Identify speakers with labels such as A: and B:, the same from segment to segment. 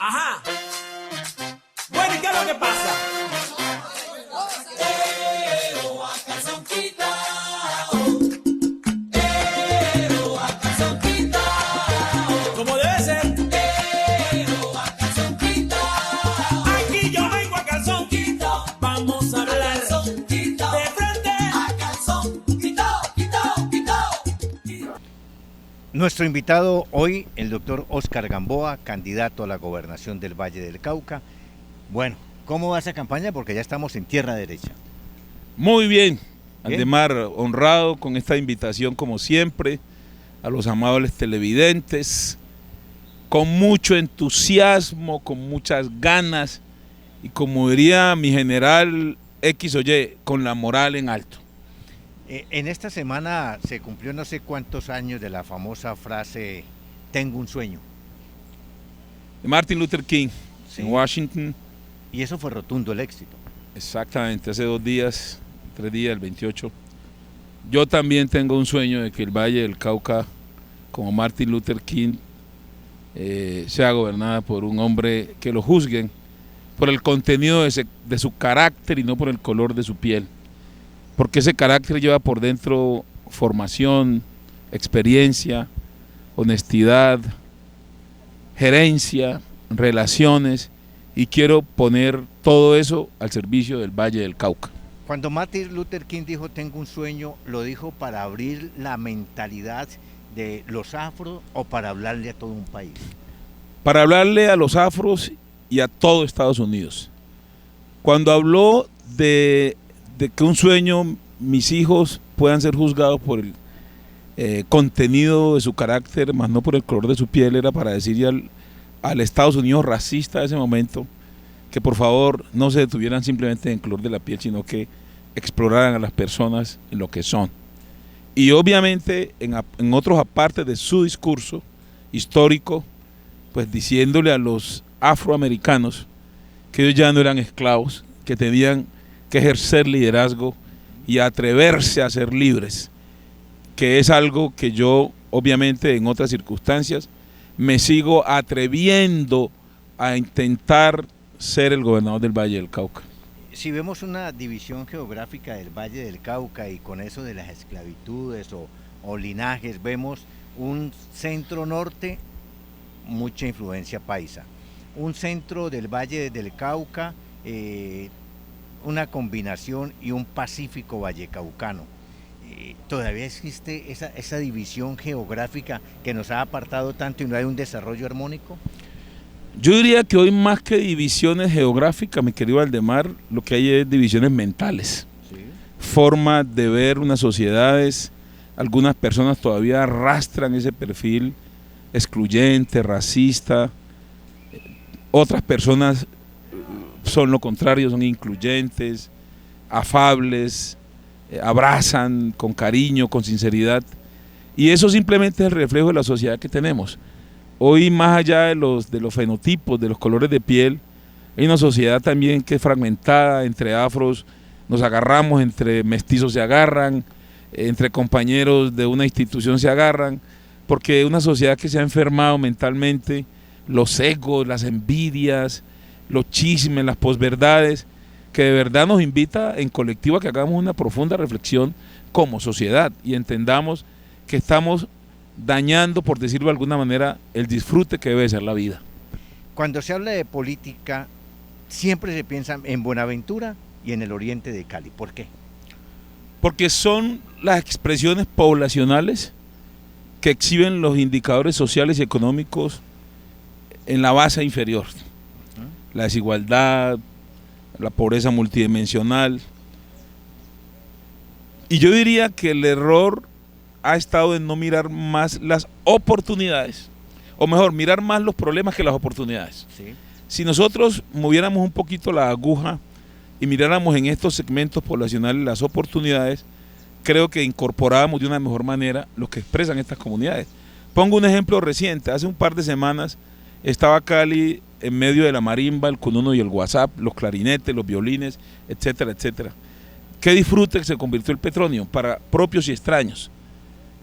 A: Ajá. Bueno, ¿y qué es lo que pasa? Como debe ser. Aquí yo vengo a calzón. Vamos a hablar de frente.
B: Nuestro invitado hoy, el doctor Óscar Gamboa, candidato a la gobernación del Valle del Cauca. Bueno, ¿cómo va esa campaña? Porque ya estamos en tierra derecha.
C: Muy bien,
B: Bien.
C: Aldemar, honrado con esta invitación como siempre, a los amables televidentes, con mucho entusiasmo, con muchas ganas y como diría mi general X o Y, con la moral en alto.
B: En esta semana se cumplió no sé cuántos años de la famosa frase "tengo un sueño",
C: De Martin Luther King,
B: Sí.
C: en Washington,
B: y eso fue rotundo el éxito.
C: exactamente, hace 2 días, 3 días, el 28. Yo también tengo un sueño de que el Valle del Cauca, como Martin Luther King, sea gobernada por un hombre que lo juzguen por el contenido de su carácter y no por el color de su piel. Porque ese carácter lleva por dentro formación, experiencia, honestidad, gerencia, relaciones, y quiero poner todo eso al servicio del Valle del Cauca.
B: Cuando Martin Luther King dijo "tengo un sueño", ¿lo dijo para abrir la mentalidad de los afros o para hablarle a todo un país?
C: Para hablarle a los afros y a todo Estados Unidos. Cuando habló de que un sueño, mis hijos puedan ser juzgados por el contenido de su carácter, más no por el color de su piel, era para decirle al Estados Unidos racista de ese momento que por favor no se detuvieran simplemente en el color de la piel, sino que exploraran a las personas en lo que son. Y obviamente en otros apartes de su discurso histórico, pues diciéndole a los afroamericanos que ellos ya no eran esclavos, que tenían que ejercer liderazgo y atreverse a ser libres, que es algo que yo obviamente en otras circunstancias me sigo atreviendo a intentar ser el gobernador del Valle del Cauca.
B: Si vemos una división geográfica del Valle del Cauca y con eso de las esclavitudes o linajes, vemos un centro norte, mucha influencia paisa, un centro del Valle del Cauca, una combinación, y un Pacífico vallecaucano. ¿Todavía existe esa división geográfica que nos ha apartado tanto y no hay un desarrollo armónico?
C: Yo diría que hoy más que divisiones geográficas, mi querido Aldemar, lo que hay es divisiones mentales.
B: Sí.
C: Formas de ver unas sociedades, algunas personas todavía arrastran ese perfil excluyente, racista, otras personas son lo contrario, son incluyentes, afables, abrazan con cariño, con sinceridad, y eso simplemente es el reflejo de la sociedad que tenemos. Hoy, más allá de los fenotipos, de los colores de piel, hay una sociedad también que es fragmentada. Entre afros nos agarramos, entre mestizos se agarran, entre compañeros de una institución se agarran, porque es una sociedad que se ha enfermado mentalmente, los egos, las envidias, los chismes, las posverdades, que de verdad nos invita en colectivo a que hagamos una profunda reflexión como sociedad y entendamos que estamos dañando, por decirlo de alguna manera, el disfrute que debe ser la vida.
B: Cuando se habla de política, siempre se piensa en Buenaventura y en el oriente de Cali. ¿Por qué?
C: Porque son las expresiones poblacionales que exhiben los indicadores sociales y económicos en la base inferior. La desigualdad, la pobreza multidimensional. Y yo diría que el error ha estado en no mirar más las oportunidades, o mejor, mirar más los problemas que las oportunidades.
B: Sí.
C: Si nosotros moviéramos un poquito la aguja y miráramos en estos segmentos poblacionales las oportunidades, creo que incorporábamos de una mejor manera lo que expresan estas comunidades. Pongo un ejemplo reciente. Hace un par de semanas estaba Cali en medio de la marimba, el cununo y el WhatsApp, los clarinetes, los violines, etcétera, etcétera. Qué disfrute que se convirtió el Petronio para propios y extraños.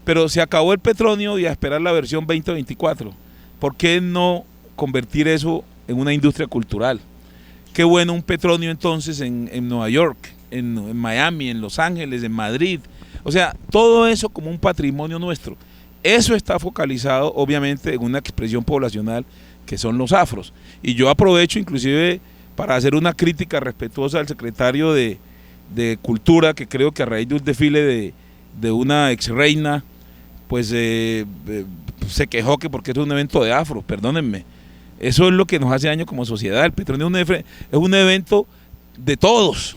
C: Pero se acabó el Petronio y a esperar la versión 2024. ¿Por qué no convertir eso en una industria cultural. Qué bueno un Petronio entonces en Nueva York, en Miami, en Los Ángeles, en Madrid. O sea, todo eso como un patrimonio nuestro. Eso está focalizado obviamente en una expresión poblacional que son los afros. Y yo aprovecho inclusive para hacer una crítica respetuosa al secretario de Cultura, que creo que a raíz de un desfile de una ex reina, pues se quejó que porque es un evento de afros, perdónenme. Eso es lo que nos hace daño como sociedad. El Petronio es un evento de todos.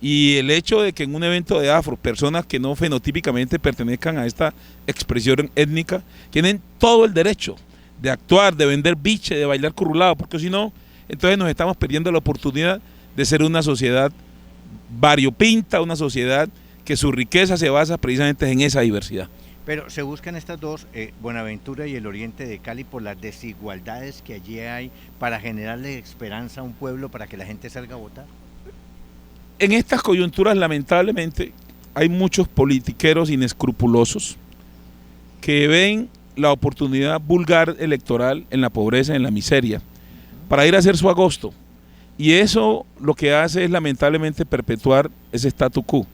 C: Y el hecho de que en un evento de afro, personas que no fenotípicamente pertenezcan a esta expresión étnica, tienen todo el derecho de actuar, de vender biche, de bailar currulado, porque si no, entonces nos estamos perdiendo la oportunidad de ser una sociedad variopinta, una sociedad que su riqueza se basa precisamente en esa diversidad.
B: Pero se buscan estas dos, Buenaventura y el oriente de Cali, por las desigualdades que allí hay, para generarle esperanza a un pueblo para que la gente salga a votar.
C: En estas coyunturas, lamentablemente, hay muchos politiqueros inescrupulosos que ven la oportunidad vulgar electoral en la pobreza, en la miseria, para ir a hacer su agosto. Y eso lo que hace es lamentablemente perpetuar ese statu quo.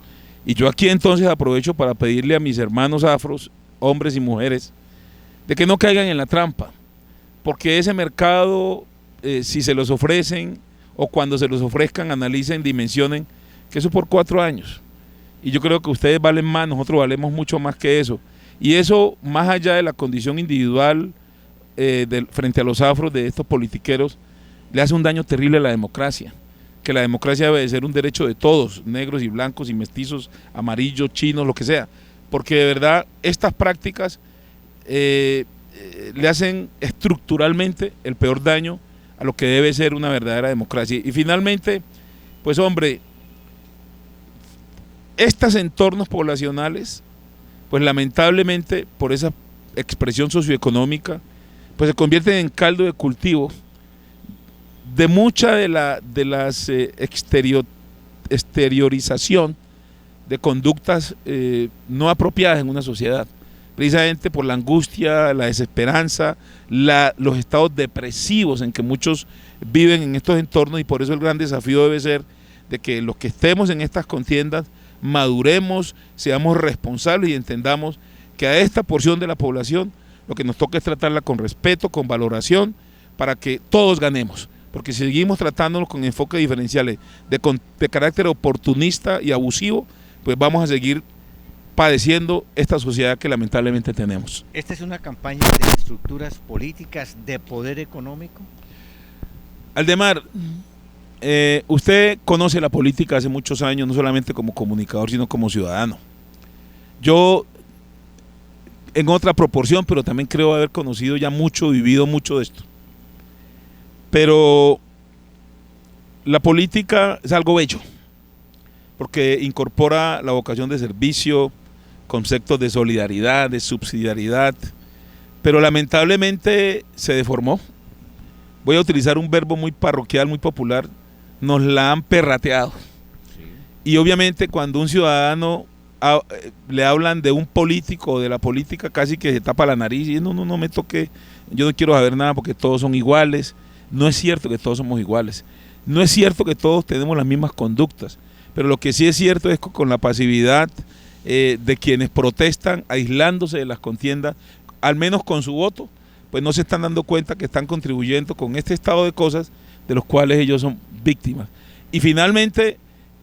C: Y yo aquí entonces aprovecho para pedirle a mis hermanos afros, hombres y mujeres, de que no caigan en la trampa, porque ese mercado, si se los ofrecen o cuando se los ofrezcan, analicen, dimensionen, que eso por 4 años. Y yo creo que ustedes valen más, nosotros valemos mucho más que eso. Y eso, más allá de la condición individual frente a los afros de estos politiqueros, le hace un daño terrible a la democracia, que la democracia debe de ser un derecho de todos, negros y blancos y mestizos, amarillos, chinos, lo que sea, porque de verdad estas prácticas le hacen estructuralmente el peor daño a lo que debe ser una verdadera democracia. Y finalmente, pues hombre, estos entornos poblacionales, pues lamentablemente por esa expresión socioeconómica, pues se convierten en caldo de cultivo de mucha de las exteriorización de conductas no apropiadas en una sociedad, precisamente por la angustia, la desesperanza, los estados depresivos en que muchos viven en estos entornos, y por eso el gran desafío debe ser de que los que estemos en estas contiendas maduremos, seamos responsables y entendamos que a esta porción de la población lo que nos toca es tratarla con respeto, con valoración, para que todos ganemos. Porque si seguimos tratándonos con enfoques diferenciales de carácter oportunista y abusivo, pues vamos a seguir padeciendo esta sociedad que lamentablemente tenemos.
B: ¿Esta es una campaña de estructuras políticas, de poder económico?
C: Aldemar, usted conoce la política hace muchos años, no solamente como comunicador, sino como ciudadano. Yo, en otra proporción, pero también creo haber conocido ya mucho, vivido mucho de esto. Pero la política es algo bello, porque incorpora la vocación de servicio, conceptos de solidaridad, de subsidiariedad, pero lamentablemente se deformó. Voy a utilizar un verbo muy parroquial, muy popular, nos la han perrateado. Sí. Y obviamente cuando un ciudadano le hablan de un político o de la política, casi que se tapa la nariz y no me toque, yo no quiero saber nada porque todos son iguales. No es cierto que todos somos iguales, no es cierto que todos tenemos las mismas conductas, pero lo que sí es cierto es que con la pasividad de quienes protestan, aislándose de las contiendas, al menos con su voto, pues no se están dando cuenta que están contribuyendo con este estado de cosas de los cuales ellos son víctimas. Y finalmente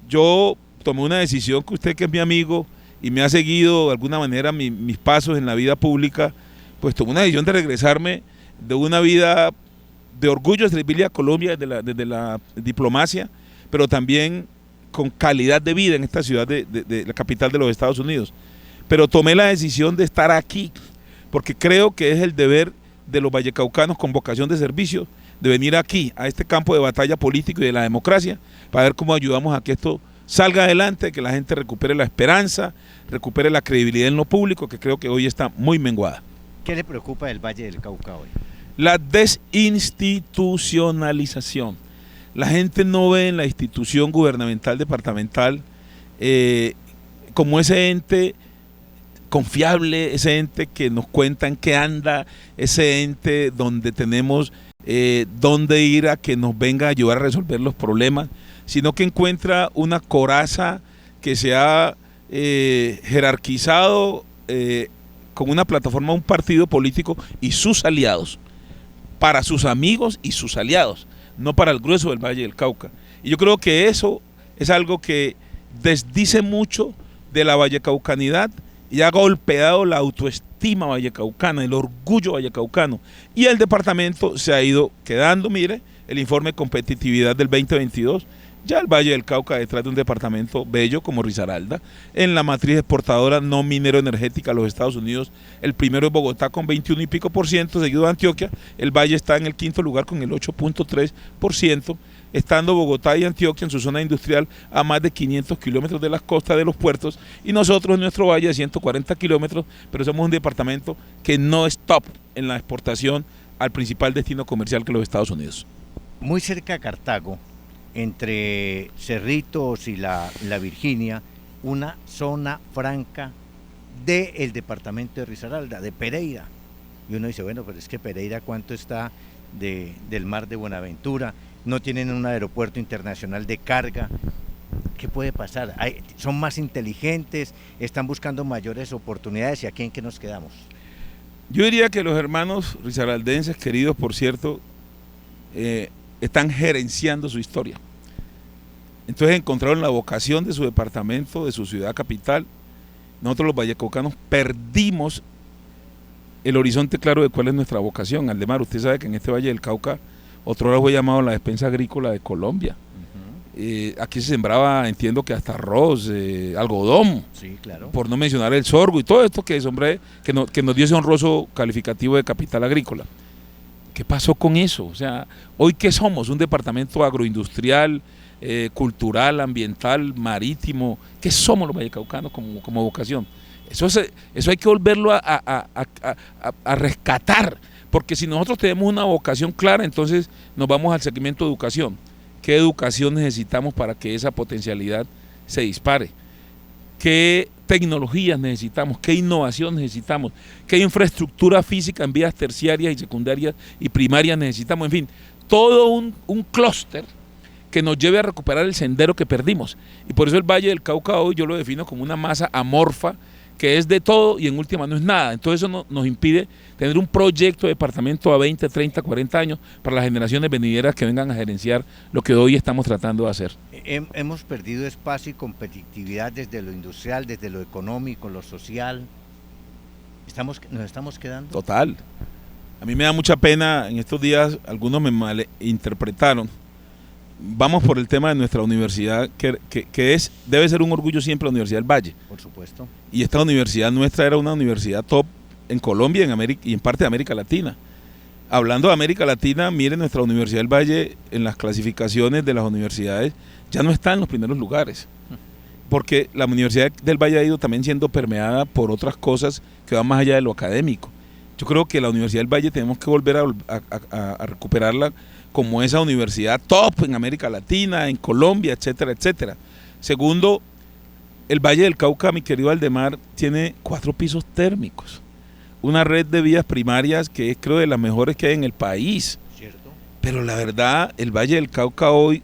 C: yo tomé una decisión, que usted, que es mi amigo y me ha seguido de alguna manera mis pasos en la vida pública, pues tomé una decisión de regresarme de una vida de orgullo, de servirle a Colombia desde la diplomacia, pero también con calidad de vida en esta ciudad de la capital de los Estados Unidos. Pero tomé la decisión de estar aquí, porque creo que es el deber de los vallecaucanos con vocación de servicio, de venir aquí, a este campo de batalla político y de la democracia, para ver cómo ayudamos a que esto salga adelante, que la gente recupere la esperanza, recupere la credibilidad en lo público, que creo que hoy está muy menguada.
B: ¿Qué le preocupa del Valle del Cauca hoy?
C: La desinstitucionalización. La gente no ve en la institución gubernamental departamental como ese ente confiable, ese ente que nos cuenta en qué anda, ese ente donde tenemos dónde ir a que nos venga a ayudar a resolver los problemas, sino que encuentra una coraza que se ha jerarquizado con una plataforma, un partido político y sus aliados, para sus amigos y sus aliados, no para el grueso del Valle del Cauca. Y yo creo que eso es algo que desdice mucho de la vallecaucanidad y ha golpeado la autoestima vallecaucana, el orgullo vallecaucano. Y el departamento se ha ido quedando, mire, el informe de competitividad del 2022, ya el Valle del Cauca detrás de un departamento bello como Risaralda, en la matriz exportadora no minero energética a los Estados Unidos, el primero es Bogotá con 21 y pico por ciento, seguido de Antioquia, el Valle está en el quinto lugar con el 8.3%, estando Bogotá y Antioquia en su zona industrial a más de 500 kilómetros de las costas de los puertos, y nosotros en nuestro valle de 140 kilómetros, pero somos un departamento que no es top en la exportación al principal destino comercial que los Estados Unidos.
B: Muy cerca de Cartago, entre Cerritos y la Virginia, una zona franca del departamento de Risaralda, de Pereira. Y uno dice, bueno, pero es que Pereira, ¿cuánto está del mar de Buenaventura? No tienen un aeropuerto internacional de carga. ¿Qué puede pasar? ¿Son más inteligentes? ¿Están buscando mayores oportunidades? ¿Y aquí en qué nos quedamos?
C: Yo diría que los hermanos risaraldenses, queridos por cierto, están gerenciando su historia. Entonces encontraron la vocación de su departamento, de su ciudad capital. Nosotros los vallecaucanos perdimos el horizonte claro de cuál es nuestra vocación. Aldemar, usted sabe que en este Valle del Cauca otrora fue llamado la despensa agrícola de Colombia. Aquí se sembraba, entiendo que hasta arroz, algodón,
B: sí, claro,
C: por no mencionar el sorgo y todo esto que nos dio ese honroso calificativo de capital agrícola. ¿Qué pasó con eso? O sea, ¿hoy qué somos? Un departamento agroindustrial, cultural, ambiental, marítimo. ¿Qué somos los vallecaucanos como vocación? Eso hay que volverlo a rescatar, porque si nosotros tenemos una vocación clara, entonces nos vamos al segmento de educación. ¿Qué educación necesitamos para que esa potencialidad se dispare? ¿Qué tecnologías necesitamos? ¿Qué innovación necesitamos? ¿Qué infraestructura física en vías terciarias y secundarias y primarias necesitamos? En fin, todo un clúster que nos lleve a recuperar el sendero que perdimos. Y por eso el Valle del Cauca hoy yo lo defino como una masa amorfa que es de todo y en última no es nada. Entonces eso nos impide tener un proyecto de departamento a 20, 30, 40 años para las generaciones venideras que vengan a gerenciar lo que hoy estamos tratando de hacer.
B: Hemos perdido espacio y competitividad desde lo industrial, desde lo económico, lo social. Nos estamos quedando.
C: Total. A mí me da mucha pena, en estos días algunos me malinterpretaron. Vamos por el tema de nuestra universidad, que debe ser un orgullo siempre la Universidad del Valle.
B: Por supuesto.
C: Y esta universidad nuestra era una universidad top en Colombia y en parte de América Latina. Hablando de América Latina, miren, nuestra Universidad del Valle en las clasificaciones de las universidades ya no está en los primeros lugares, porque la Universidad del Valle ha ido también siendo permeada por otras cosas que van más allá de lo académico. Yo creo que la Universidad del Valle tenemos que volver a recuperarla como esa universidad top en América Latina, en Colombia, etcétera, etcétera. Segundo, el Valle del Cauca, mi querido Aldemar, tiene 4 pisos térmicos, una red de vías primarias que es, creo, de las mejores que hay en el país.
B: ¿Cierto?
C: Pero la verdad, el Valle del Cauca hoy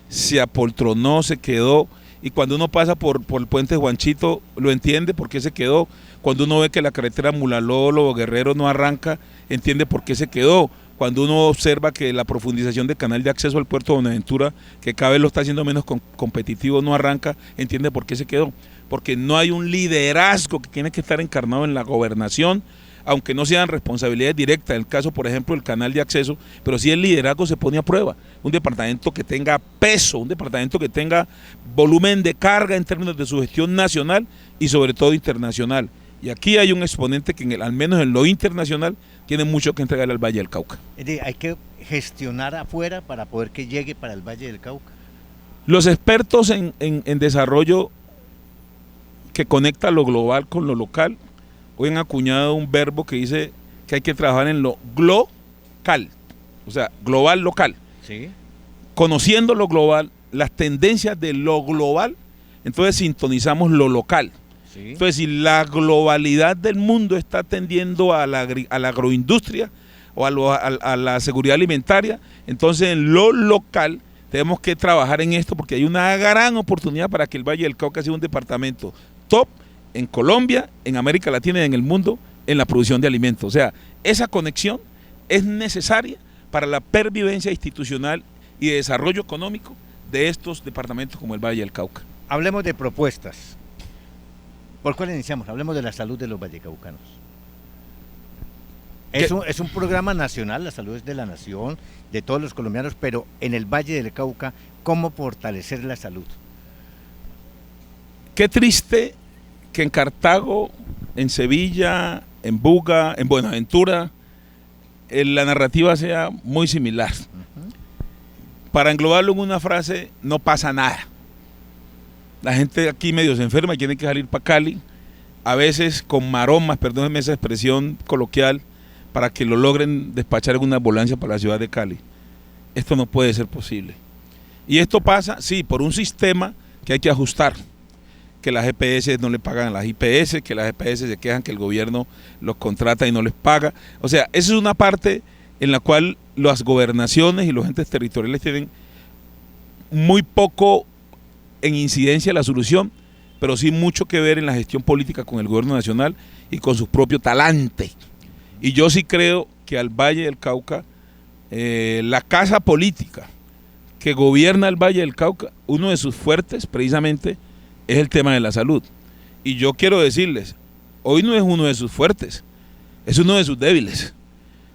C: se apoltronó, se quedó, y cuando uno pasa por el puente Juanchito, lo entiende por qué se quedó. Cuando uno ve que la carretera Mulalolo o Guerrero no arranca, entiende por qué se quedó. Cuando uno observa que la profundización del canal de acceso al puerto de Buenaventura, que cada vez lo está haciendo menos competitivo, no arranca, entiende por qué se quedó. Porque no hay un liderazgo que tiene que estar encarnado en la gobernación, aunque no sean responsabilidades directas, en el caso, por ejemplo, del canal de acceso, pero sí el liderazgo se pone a prueba. Un departamento que tenga peso, un departamento que tenga volumen de carga en términos de su gestión nacional y sobre todo internacional. Y aquí hay un exponente que al menos en lo internacional tiene mucho que entregarle al Valle del Cauca.
B: Hay que gestionar afuera para poder que llegue para el Valle del Cauca.
C: Los expertos en desarrollo que conecta lo global con lo local, hoy han acuñado un verbo que dice que hay que trabajar en lo glocal, o sea, global, local.
B: ¿Sí?
C: Conociendo lo global, las tendencias de lo global, entonces sintonizamos lo local.
B: ¿Sí?
C: Entonces, si la globalidad del mundo está tendiendo a la agroindustria, o a la seguridad alimentaria. Entonces, en lo local tenemos que trabajar en esto porque hay una gran oportunidad para que el Valle del Cauca sea un departamento top en Colombia, en América Latina y en el mundo en la producción de alimentos. O sea, esa conexión es necesaria para la pervivencia institucional y de desarrollo económico de estos departamentos como el Valle del Cauca.
B: Hablemos de propuestas. ¿Por cuál iniciamos? Hablemos de la salud de los vallecaucanos. Es un programa nacional, la salud es de la nación, de todos los colombianos, pero en el Valle del Cauca, ¿cómo fortalecer la salud?
C: Qué triste que en Cartago, en Sevilla, en Buga, en Buenaventura, la narrativa sea muy similar. Para englobarlo en una frase, no pasa nada. La gente aquí medio se enferma y tiene que salir para Cali, a veces con maromas, perdónenme esa expresión coloquial, para que lo logren despachar en una ambulancia para la ciudad de Cali. Esto no puede ser posible. Y esto pasa, sí, por un sistema que hay que ajustar, que las EPS no le pagan a las IPS, que las EPS se quejan que el gobierno los contrata y no les paga. O sea, esa es una parte en la cual las gobernaciones y los entes territoriales tienen muy poco en incidencia la solución, pero sí mucho que ver en la gestión política con el gobierno nacional y con su propio talante. Y yo sí creo que al Valle del Cauca, la casa política que gobierna el Valle del Cauca, uno de sus fuertes precisamente es el tema de la salud. Y yo quiero decirles, hoy no es uno de sus fuertes, es uno de sus débiles.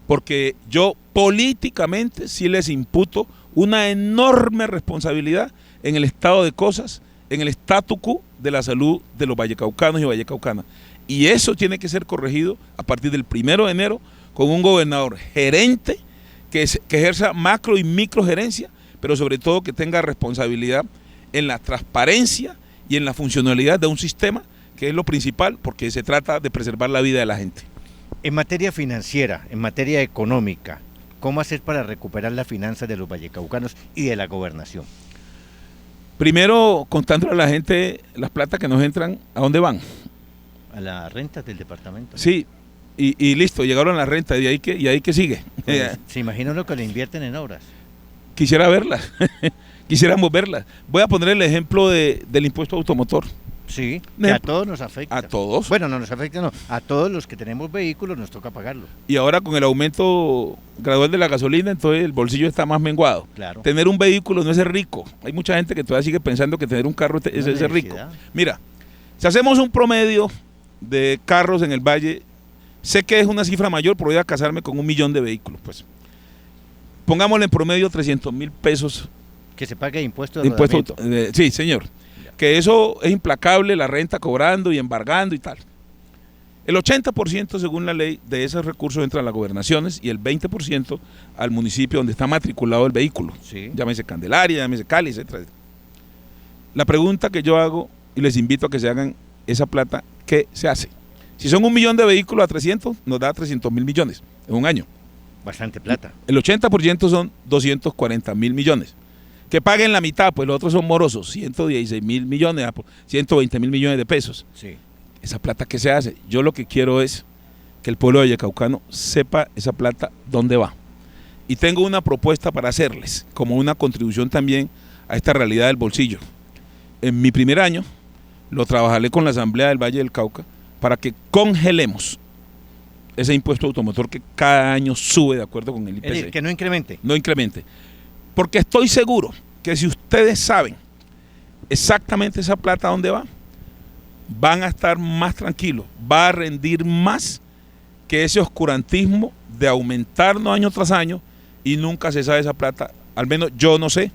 C: Porque yo políticamente sí les imputo una enorme responsabilidad en el estado de cosas, en el statu quo de la salud de los vallecaucanos y vallecaucanas. Y eso tiene que ser corregido a partir del 1 de enero con un gobernador gerente que ejerza macro y micro gerencia, pero sobre todo que tenga responsabilidad en la transparencia y en la funcionalidad de un sistema, que es lo principal, porque se trata de preservar la vida de la gente.
B: En materia financiera, en materia económica, ¿cómo hacer para recuperar las finanzas de los vallecaucanos y de la gobernación?
C: Primero, contándole a la gente las plata que nos entran, ¿a dónde van?
B: A las rentas del departamento.
C: Sí, y listo, llegaron las rentas, y ahí que sigue.
B: Pues, ¿se imaginan lo que le invierten en obras?
C: Quisiera verlas, quisiéramos verlas. Voy a poner el ejemplo del impuesto automotor.
B: Sí, que a todos nos afecta.
C: A todos.
B: Bueno, no nos afecta, no. A todos los que tenemos vehículos nos toca pagarlo.
C: Y ahora con el aumento gradual de la gasolina, entonces el bolsillo está más menguado.
B: Claro.
C: Tener un vehículo no es ser rico. Hay mucha gente que todavía sigue pensando que tener un carro es ser rico. Mira, si hacemos un promedio de carros en el Valle, sé que es una cifra mayor, pero voy a casarme con 1 millón de vehículos, pues. Pongámosle en promedio 300.000 pesos.
B: Que se pague impuesto de rodamiento.
C: Sí, señor. Que eso es implacable, la renta cobrando y embargando y tal. El 80% según la ley de esos recursos entra a las gobernaciones y el 20% al municipio donde está matriculado el vehículo.
B: Sí.
C: Llámese Candelaria, llámese Cali, etc. La pregunta que yo hago y les invito a que se hagan, esa plata, ¿qué se hace? Si son 1 millón de vehículos a 300, nos da 300.000 millones en un año.
B: Bastante plata.
C: El 80% son 240.000 millones. Que paguen la mitad, pues los otros son morosos, 116.000 millones, 120.000 millones de pesos.
B: Sí.
C: Esa plata, ¿qué se hace? Yo lo que quiero es que el pueblo vallecaucano sepa esa plata dónde va. Y tengo una propuesta para hacerles, como una contribución también a esta realidad del bolsillo. En mi primer año, lo trabajaré con la Asamblea del Valle del Cauca para que congelemos ese impuesto automotor que cada año sube de acuerdo con el IPC.
B: Es decir, que no incremente.
C: No incremente. Porque estoy seguro que si ustedes saben exactamente esa plata a dónde va, van a estar más tranquilos, va a rendir más que ese oscurantismo de aumentarnos año tras año y nunca se sabe esa plata. Al menos yo no sé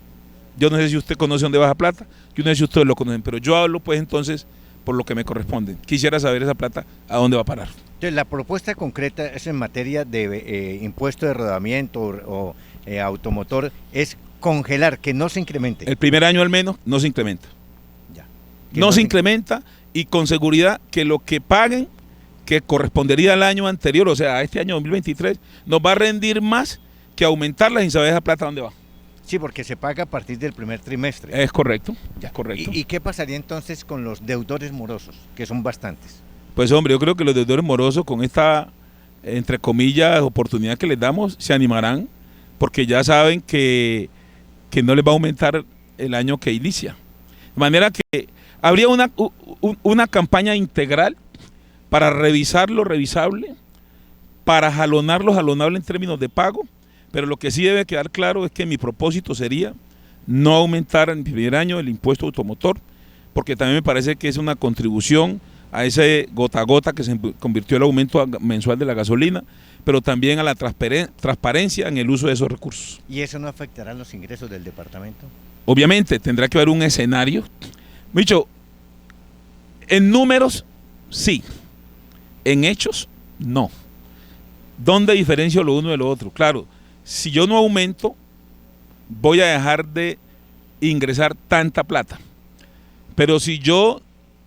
C: si usted conoce dónde va esa plata, yo no sé si ustedes lo conocen, pero yo hablo pues entonces por lo que me corresponde. Quisiera saber esa plata a dónde va a parar.
B: Entonces, la propuesta concreta es en materia de impuesto de rodamiento o automotor, es congelar, que no se incremente.
C: El primer año al menos no se incrementa.
B: Ya.
C: No se incrementa y con seguridad que lo que paguen, que correspondería al año anterior, o sea, a este año 2023, nos va a rendir más que aumentarla sin saber esa plata a dónde va.
B: Sí, porque se paga a partir del primer trimestre.
C: Es correcto,
B: Ya.
C: es correcto.
B: ¿Y qué pasaría entonces con los deudores morosos, que son bastantes?
C: Pues hombre, yo creo que los deudores morosos con esta entre comillas, oportunidad que les damos, se animarán porque ya saben que no les va a aumentar el año que inicia. De manera que habría una campaña integral para revisar lo revisable, para jalonar lo jalonable en términos de pago, pero lo que sí debe quedar claro es que mi propósito sería no aumentar en el primer año el impuesto automotor, porque también me parece que es una contribución a ese gota a gota que se convirtió el aumento mensual de la gasolina, pero también a la transparencia en el uso de esos recursos.
B: ¿Y eso no afectará los ingresos del departamento?
C: Obviamente tendrá que haber un escenario. Micho, en números sí, en hechos no. ¿Dónde diferencio lo uno de lo otro? Claro, si yo no aumento, voy a dejar de ingresar tanta plata. Pero si yo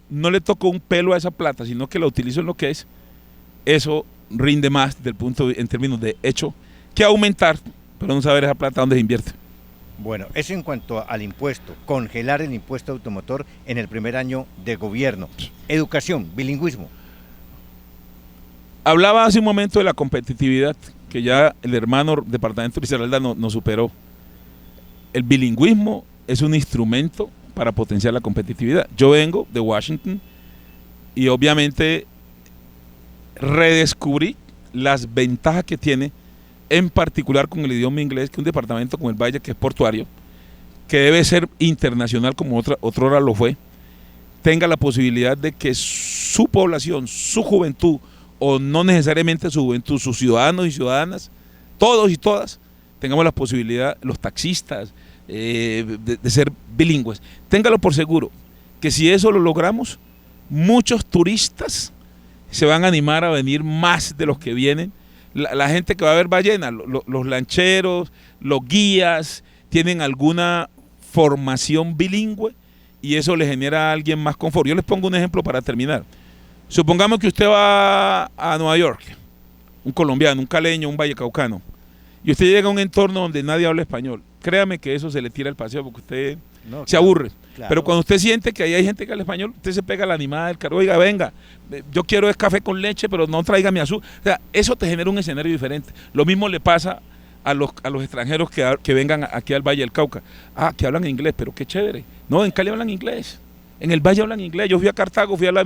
C: no le toco un pelo a esa plata, sino que la utilizo en lo que es, eso rinde más en términos de hecho que aumentar, pero no saber esa plata dónde se invierte.
B: Bueno, eso en cuanto al impuesto, congelar el impuesto automotor en el primer año de gobierno. Educación, bilingüismo.
C: Hablaba hace un momento de la competitividad, que ya el hermano departamento de Risaralda nos superó. El bilingüismo es un instrumento para potenciar la competitividad. Yo vengo de Washington y obviamente redescubrí las ventajas que tiene, en particular con el idioma inglés, que un departamento como el Valle, que es portuario, que debe ser internacional como otrora lo fue, tenga la posibilidad de que su población, su juventud, o no necesariamente su juventud, sus ciudadanos y ciudadanas, todos y todas, tengamos la posibilidad, los taxistas, de ser bilingües. Téngalo por seguro, que si eso lo logramos, muchos turistas se van a animar a venir más de los que vienen. La gente que va a ver ballena, los lancheros, los guías, tienen alguna formación bilingüe y eso le genera a alguien más confort. Yo les pongo un ejemplo para terminar. Supongamos que usted va a Nueva York, un colombiano, un caleño, un vallecaucano, y usted llega a un entorno donde nadie habla español. Créame que eso se le tira el paseo porque usted se aburre. Claro. Pero cuando usted siente que ahí hay gente que habla español, usted se pega la animada del carro. Oiga, venga, yo quiero es café con leche, pero no traiga mi azúcar. O sea, eso te genera un escenario diferente. Lo mismo le pasa a los extranjeros que vengan aquí al Valle del Cauca. Ah, que hablan inglés, pero qué chévere. No, en Cali hablan inglés. En el Valle hablan inglés. Yo fui a Cartago, fui al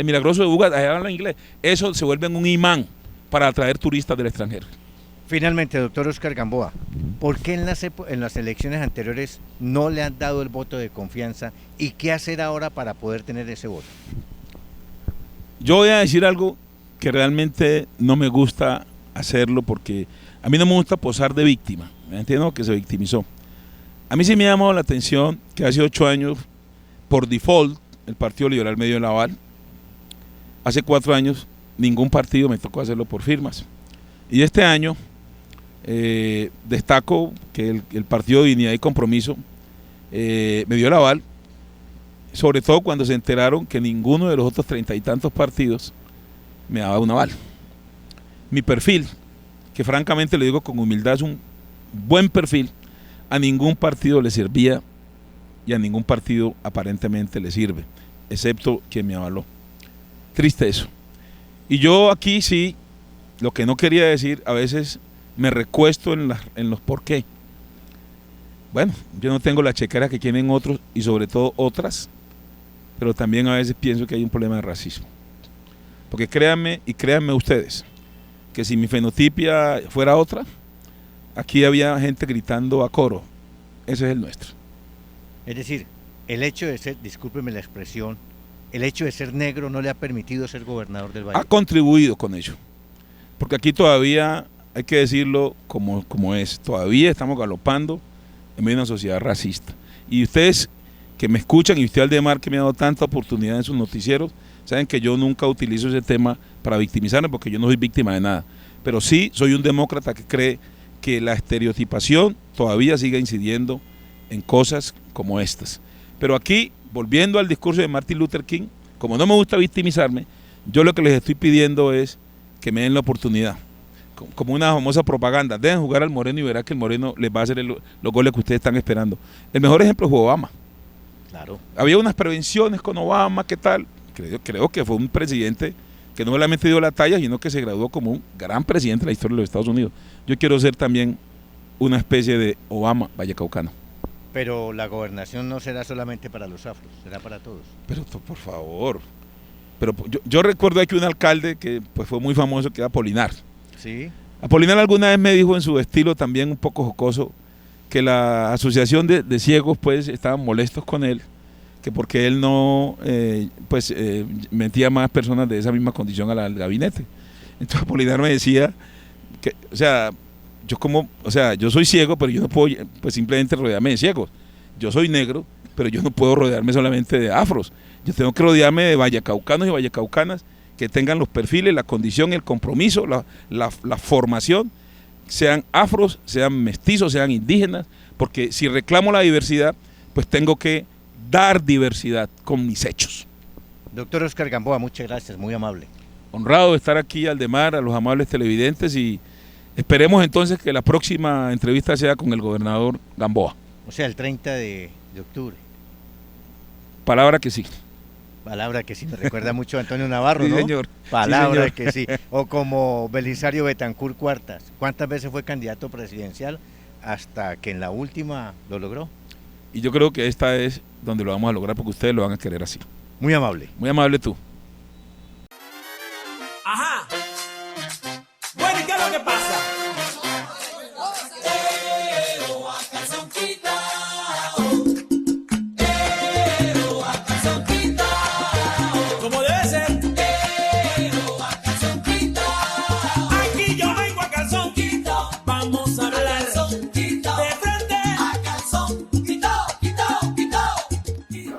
C: Milagroso de Buga, allá hablan inglés. Eso se vuelve un imán para atraer turistas del extranjero.
B: Finalmente, doctor Oscar Gamboa, ¿por qué en las elecciones anteriores no le han dado el voto de confianza y qué hacer ahora para poder tener ese voto?
C: Yo voy a decir algo que realmente no me gusta hacerlo porque a mí no me gusta posar de víctima, ¿me entiendo? Que se victimizó. A mí sí me ha llamado la atención que hace 8 años, por default, el Partido Liberal me dio el aval. Hace 4 años ningún partido me tocó hacerlo por firmas. Y este año destaco que el Partido de Dignidad y Compromiso me dio el aval, sobre todo cuando se enteraron que ninguno de los otros 30 y tantos partidos me daba un aval. Mi perfil, que francamente le digo con humildad, es un buen perfil, a ningún partido le servía y a ningún partido aparentemente le sirve, excepto quien me avaló. Triste eso. Y yo aquí sí, lo que no quería decir, a veces me recuesto en los por qué. Bueno, yo no tengo la chequera que tienen otros y sobre todo otras, pero también a veces pienso que hay un problema de racismo. Porque créanme y créanme ustedes, que si mi fenotipia fuera otra, aquí había gente gritando a coro. Ese es el nuestro.
B: Es decir, el hecho de ser, discúlpeme la expresión, el hecho de ser negro no le ha permitido ser gobernador del Valle.
C: Ha contribuido con ello. Porque aquí todavía, hay que decirlo como es, todavía estamos galopando en medio de una sociedad racista. Y ustedes que me escuchan, y usted Aldemar, que me ha dado tanta oportunidad en sus noticieros, saben que yo nunca utilizo ese tema para victimizarme, porque yo no soy víctima de nada. Pero sí soy un demócrata que cree que la estereotipación todavía sigue incidiendo en cosas como estas. Pero aquí, volviendo al discurso de Martin Luther King, como no me gusta victimizarme, yo lo que les estoy pidiendo es que me den la oportunidad, como una famosa propaganda, dejen jugar al Moreno y verá que el Moreno les va a hacer los goles que ustedes están esperando. El mejor ejemplo fue Obama.
B: Claro.
C: Había unas prevenciones con Obama, ¿qué tal? Creo que fue un presidente que no solamente dio la talla, sino que se graduó como un gran presidente de la historia de los Estados Unidos. Yo quiero ser también una especie de Obama vallecaucano.
B: Pero la gobernación no será solamente para los afros, será para todos.
C: Pero por favor. Pero yo recuerdo aquí un alcalde que pues fue muy famoso, que era Apolinar.
B: Sí.
C: Apolinar alguna vez me dijo en su estilo también un poco jocoso que la asociación de ciegos pues estaban molestos con él, que porque él no metía más personas de esa misma condición al gabinete. Entonces Apolinar me decía que, o sea, yo soy ciego, pero yo no puedo pues simplemente rodearme de ciegos. Yo soy negro, pero yo no puedo rodearme solamente de afros. Yo tengo que rodearme de vallecaucanos y vallecaucanas que tengan los perfiles, la condición, el compromiso, la formación, sean afros, sean mestizos, sean indígenas, porque si reclamo la diversidad, pues tengo que dar diversidad con mis hechos.
B: Doctor Oscar Gamboa, muchas gracias, muy amable.
C: Honrado de estar aquí, Aldemar, a los amables televidentes, y esperemos entonces que la próxima entrevista sea con el gobernador Gamboa.
B: O sea, el 30 de octubre.
C: Palabra que sí.
B: Palabra que sí, me recuerda mucho a Antonio Navarro,
C: Sí,
B: ¿no?
C: señor.
B: Palabra
C: Sí, señor.
B: que sí. O como Belisario Betancur Cuartas. ¿Cuántas veces fue candidato presidencial hasta que en la última lo logró?
C: Y yo creo que esta es donde lo vamos a lograr, porque ustedes lo van a querer así.
B: Muy amable.
C: Muy amable tú.
A: Ajá. Bueno, ¿y qué es lo que pasa?